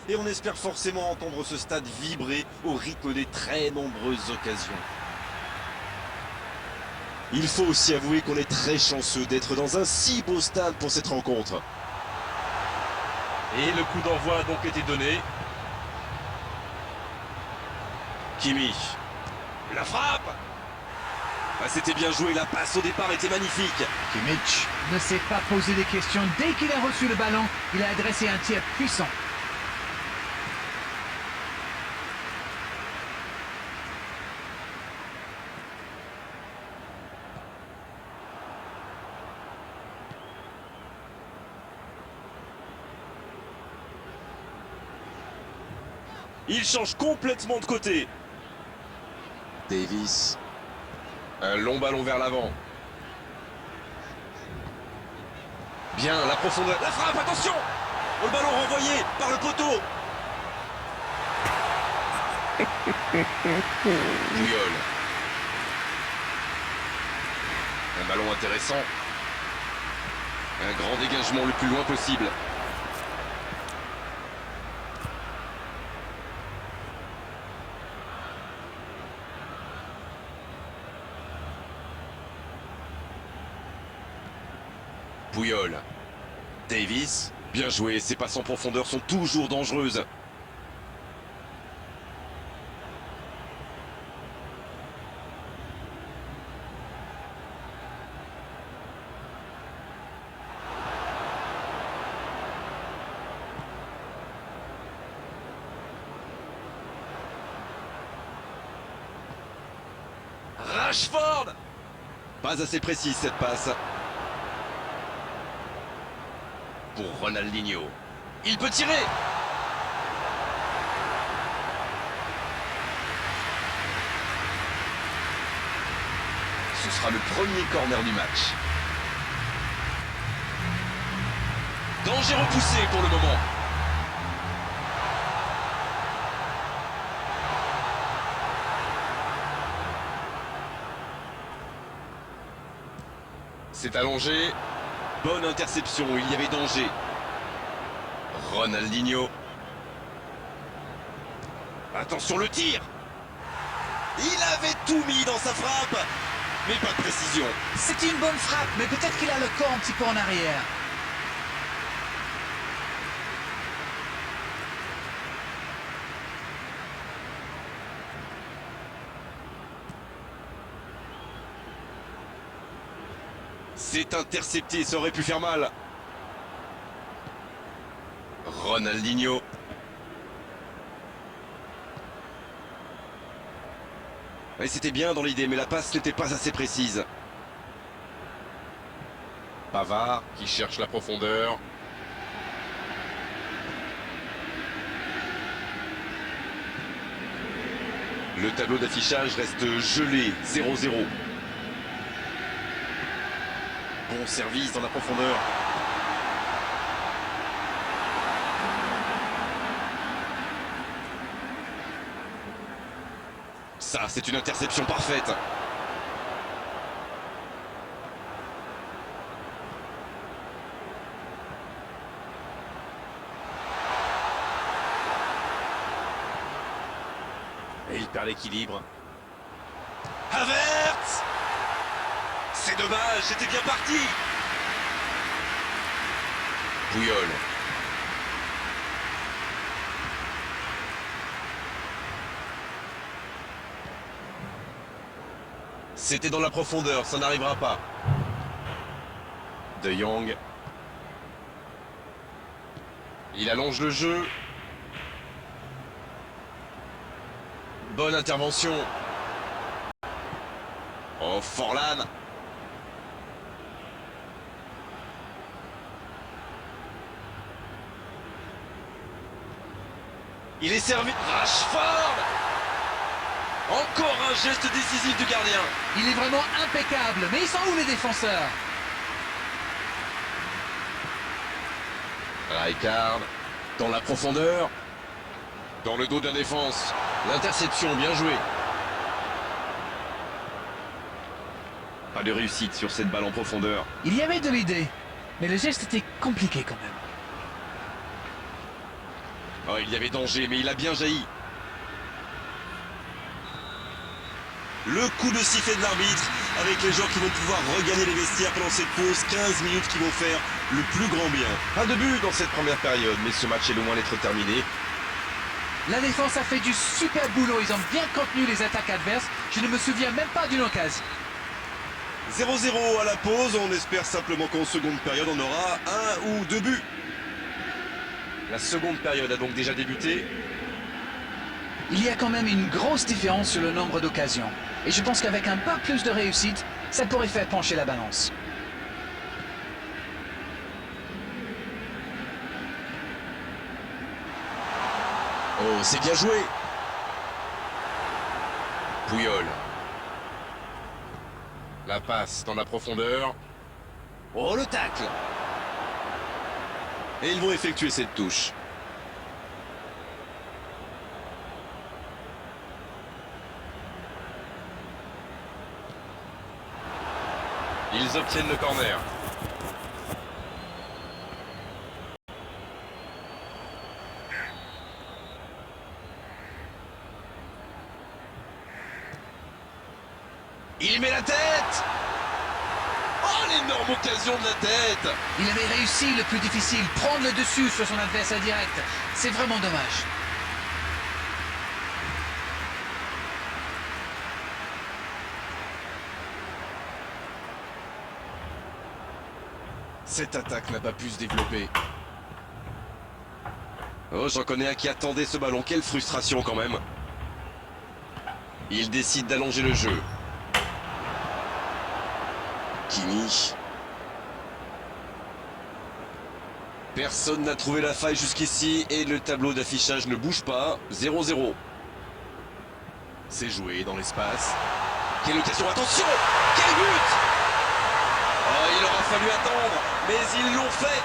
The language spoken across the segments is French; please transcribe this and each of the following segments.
et on espère forcément entendre ce stade vibrer au rythme des très nombreuses occasions. Il faut aussi avouer qu'on est très chanceux d'être dans un si beau stade pour cette rencontre. Et le coup d'envoi a donc été donné. Kimmich. La frappe. Ah, c'était bien joué, la passe au départ était magnifique. Kimmich ne s'est pas posé des questions. Dès qu'il a reçu le ballon, il a adressé un tir puissant. Il change complètement de côté. Davis. Un long ballon vers l'avant. Bien, la profondeur. La frappe, attention. Le ballon renvoyé par le poteau. Puyol. Un ballon intéressant. Un grand dégagement le plus loin possible. Puyol. Davis. Bien joué, ces passes en profondeur sont toujours dangereuses. Rashford. Pas assez précise cette passe. Pour Ronaldinho. Il peut tirer. Ce sera le premier corner du match. Danger repoussé pour le moment. C'est allongé. Bonne interception, il y avait danger. Ronaldinho. Attention le tir. Il avait tout mis dans sa frappe. Mais pas de précision. C'est une bonne frappe, mais peut-être qu'il a le corps un petit peu en arrière. C'est intercepté, ça aurait pu faire mal. Ronaldinho. Et c'était bien dans l'idée, mais la passe n'était pas assez précise. Pavard qui cherche la profondeur. Le tableau d'affichage reste gelé, 0-0. Bon service dans la profondeur. Ça, c'est une interception parfaite. Et il perd l'équilibre. Havertz! C'est dommage, c'était bien parti. Puyol. C'était dans la profondeur, ça n'arrivera pas. De Jong. Il allonge le jeu. Bonne intervention. Oh, Forlan. Il est servi. Rashford. Encore un geste décisif du gardien. Il est vraiment impeccable, mais ils sont où les défenseurs? Rijkaard. Dans la profondeur. Dans le dos de la défense. L'interception, bien joué. Pas de réussite sur cette balle en profondeur. Il y avait de l'idée, mais le geste était compliqué quand même. Oh, il y avait danger, mais il a bien jailli. Le coup de sifflet de l'arbitre avec les joueurs qui vont pouvoir regagner les vestiaires pendant cette pause. 15 minutes qui vont faire le plus grand bien. Pas de but dans cette première période, mais ce match est loin d'être terminé. La défense a fait du super boulot. Ils ont bien contenu les attaques adverses. Je ne me souviens même pas d'une occasion. 0-0 à la pause. On espère simplement qu'en seconde période, on aura 1 ou 2 buts. La seconde période a donc déjà débuté. Il y a quand même une grosse différence sur le nombre d'occasions. Et je pense qu'avec un peu plus de réussite, ça pourrait faire pencher la balance. Oh, c'est bien joué. Puyol. La passe dans la profondeur. Oh, le tacle. Et ils vont effectuer cette touche. Ils obtiennent le corner. Il met la tête. Oh, l'énorme occasion de la tête. Il avait réussi le plus difficile, prendre le dessus sur son adversaire direct. C'est vraiment dommage. Cette attaque n'a pas pu se développer. Oh, j'en connais un qui attendait ce ballon. Quelle frustration quand même. Il décide d'allonger le jeu. Kimi. Personne n'a trouvé la faille jusqu'ici et le tableau d'affichage ne bouge pas. 0-0. C'est joué dans l'espace. Quelle occasion, attention. Quel but. Oh, il aura fallu attendre, mais ils l'ont fait.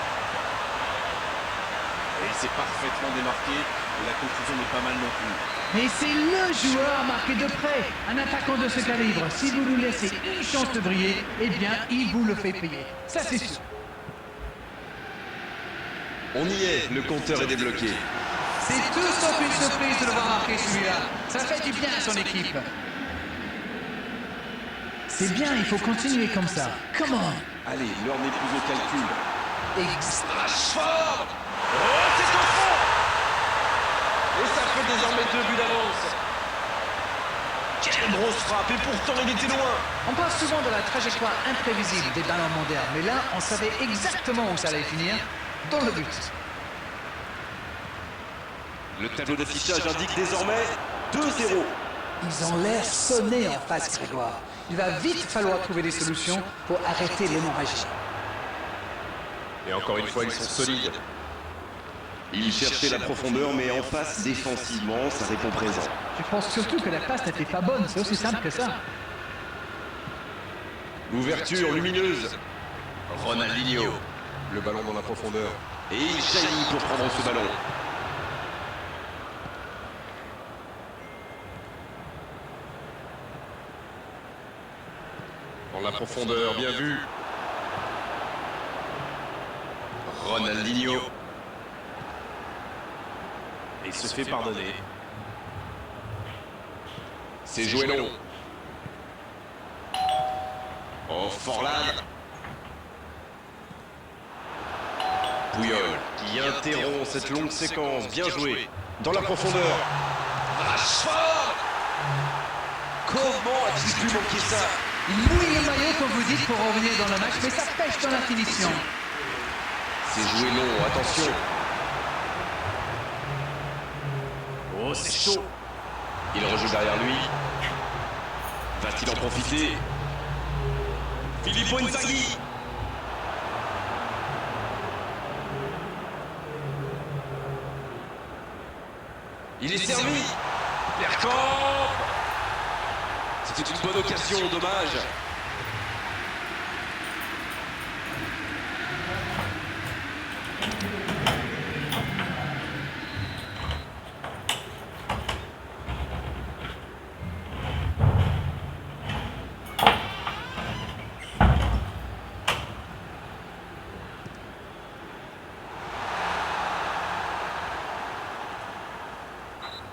Et il s'est parfaitement démarqué. Et la conclusion n'est pas mal non plus. Mais c'est le joueur à marquer de près. Un attaquant de ce calibre, si vous lui laissez une chance de briller, eh bien, il vous le fait payer. Ça, c'est sûr. On y est, le compteur est débloqué. C'est tout sauf une surprise de le voir marquer celui-là. Ça fait du bien à son équipe. C'est bien, il faut continuer comme ça. Come on. Allez, l'heure n'est plus au calcul. Rashford. Oh, c'est au fond. Et ça fait désormais 2 buts d'avance. Quelle grosse frappe, et pourtant il était loin. On parle souvent de la trajectoire imprévisible des ballons modernes, mais là, on savait exactement où ça allait finir, dans le but. Le tableau d'affichage indique désormais 2-0. Ils ont l'air sonnés en face, Grégoire. Il va vite falloir trouver des solutions pour arrêter l'hémorragie. Et encore une fois, ils sont solides. Ils cherchaient la profondeur, mais en face, défensivement, ça répond présent. Je pense surtout que la passe n'était pas bonne, c'est aussi simple que ça. L'ouverture lumineuse. Ronaldinho. Le ballon dans la profondeur. Et il jaillit pour prendre ce ballon. Dans la profondeur, bien vu. Ronaldinho. Et il se fait pardonner. C'est joué long. Oh, Forlan. Puyol qui interrompt cette longue séquence. Bien joué. Dans la profondeur. Rashford. Comment a-t-il pu manquer ça? Il mouille le maillot, comme vous dites, pour revenir dans le match, mais ça pêche dans la finition. C'est joué long, attention. Oh, c'est chaud. Il rejoue derrière lui. Va-t-il en profiter? Filippo Inzaghi. Il est servi. Bergkamp. C'était une bonne occasion, dommage.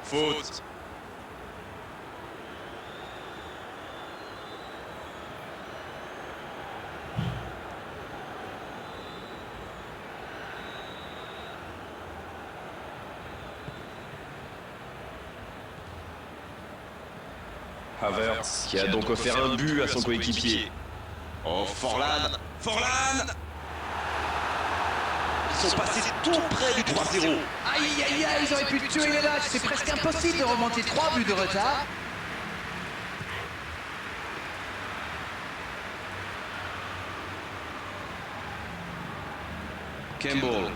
Faute. Havertz qui a donc offert un but à son coéquipier. Oh, Forlan. Forlan. Ils sont passés tout près du 3-0. Aïe, aïe, aïe, ils auraient pu tuer les matchs. C'est presque impossible de remonter 3 buts de retard. Campbell.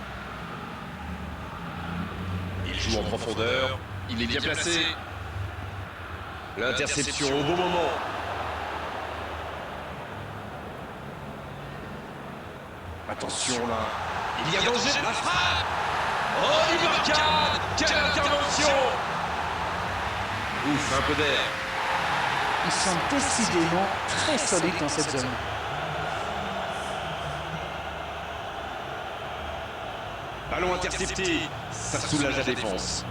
Il joue en profondeur. Il est bien placé. L'interception au bon moment. Attention là. Il y a danger. La frappe. Oh, Ibarkan. Quelle intervention. Ouf, un peu d'air. Ils sont décidément très solides dans cette zone. Ballon intercepté. Ça soulage la défense.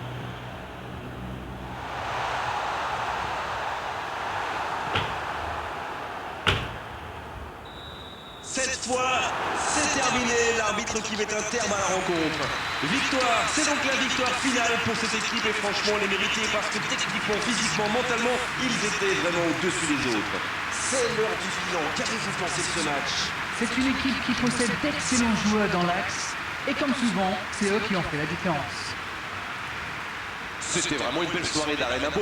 Cette fois, c'est terminé. L'arbitre qui met un terme à la rencontre. Victoire, c'est donc la victoire finale pour cette équipe et franchement, elle est méritée parce que techniquement, physiquement, mentalement, ils étaient vraiment au-dessus des autres. C'est l'heure du bilan. Qu'avez-vous pensé de ce match? C'est une équipe qui possède d'excellents joueurs dans l'axe. Et comme souvent, c'est eux qui ont fait la différence. C'était vraiment une belle soirée d'Arena.